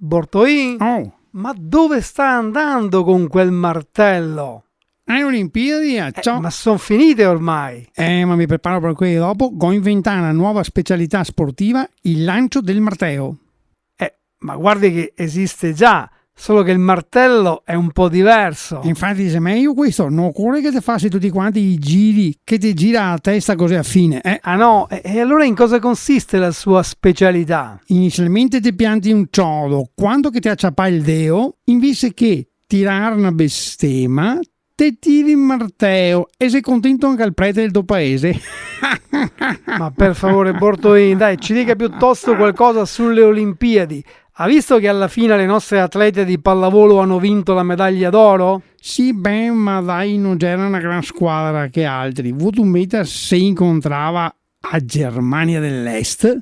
Bortoin, Oh, ma dove sta andando con quel martello? alle Olimpiadi a ciò. Ma sono finite ormai. Ma mi preparo per quelli dopo. Go inventare una nuova specialità sportiva, il lancio del marteo. Ma guardi che esiste già, solo che il martello è un po' diverso. Infatti se meglio questo, non occorre che ti fassi tutti quanti i giri, che ti gira la testa così a fine. Ah no, e allora in cosa consiste la sua specialità? Inizialmente ti pianti un ciodo, quando che ti acciappa il deo, invece che tirare una bestemmia, te tiri il marteo e sei contento anche al prete del tuo paese. Ma per favore Bortoin, dai, ci dica piuttosto qualcosa sulle Olimpiadi. Ha visto che alla fine le nostre atlete di pallavolo hanno vinto la medaglia d'oro? Sì, beh, ma dai, non c'era una gran squadra che altri. Vutumeta si incontrava a Germania dell'Est.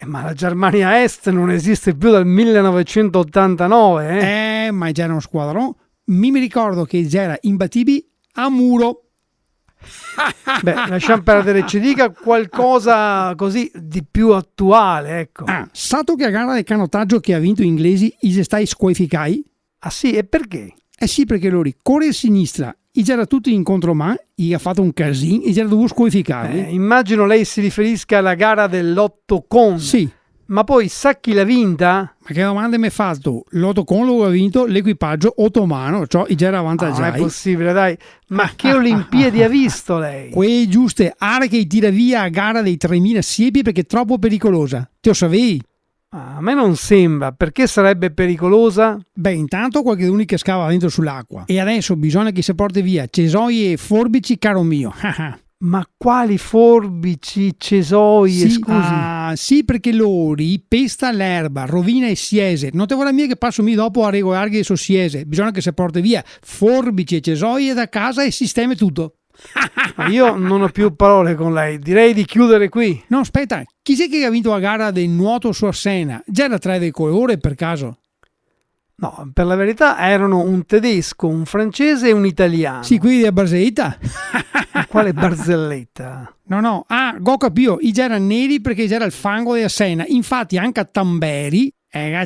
Ma la Germania Est non esiste più dal 1989, Ma c'era uno squadrone. Mi ricordo che c'era imbattibili a Muro. Beh, lasciamo perdere, ci dica qualcosa così di più attuale, ecco. Sato che a gara del canottaggio che ha vinto gli inglesi, i stai squalificai? Ah sì, e perché? Sì, perché loro corre a sinistra, c'era tutti in contromano, gli ha fatto un casino e c'era dovuto squalificarli. Immagino lei si riferisca alla gara dell'otto con. Sì. Ma poi sa chi l'ha vinta? Ma che domande mi hai fatto? L'otto con lo ha vinto l'equipaggio ottomano, cioè c'era avvantaggiati. Non è possibile, dai. Ma che Olimpiadi ha visto lei? Quelle giuste, aree che tira via a gara dei 3000 siepi perché è troppo pericolosa. Te lo sapevi? A me non sembra. Perché sarebbe pericolosa? Beh, intanto qualche unica scava dentro sull'acqua. E adesso bisogna che si porti via cesoie e forbici, caro mio. Ma quali forbici, cesoie, sì, scusi? Sì, perché lori pesta l'erba, rovina il siese. Non te vorrà mica che passo mi dopo a regolargli sul siese. Bisogna che si porti via forbici e cesoie da casa e sistemi tutto. Ma io non ho più parole con lei. Direi di chiudere qui. No, aspetta. Chi è che ha vinto la gara del nuoto su Sena? Già era tre dei colore per caso? No, per la verità erano un tedesco, un francese e un italiano. Sì, quelli di Barzelletta. Quale barzelletta? No. Go capio, i erano neri perché c'era il fango della Sena. Infatti anche a Tamberi e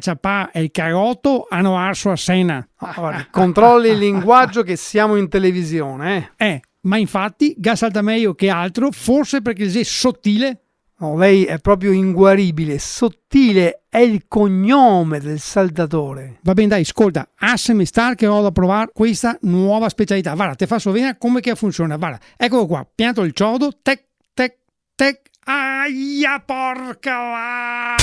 il carotto hanno arso a Sena. Guarda, controlli il linguaggio che siamo in televisione, Ma infatti, gas salta meglio che altro, forse perché sei sottile. No, lei è proprio inguaribile. Sottile è il cognome del saltatore. Va bene, dai, ascolta, assemi star che ho da provare questa nuova specialità. Guarda, te faccio vedere come che funziona. Guarda, eccolo qua, pianto il ciodo, tec, tec, tec, aia porca!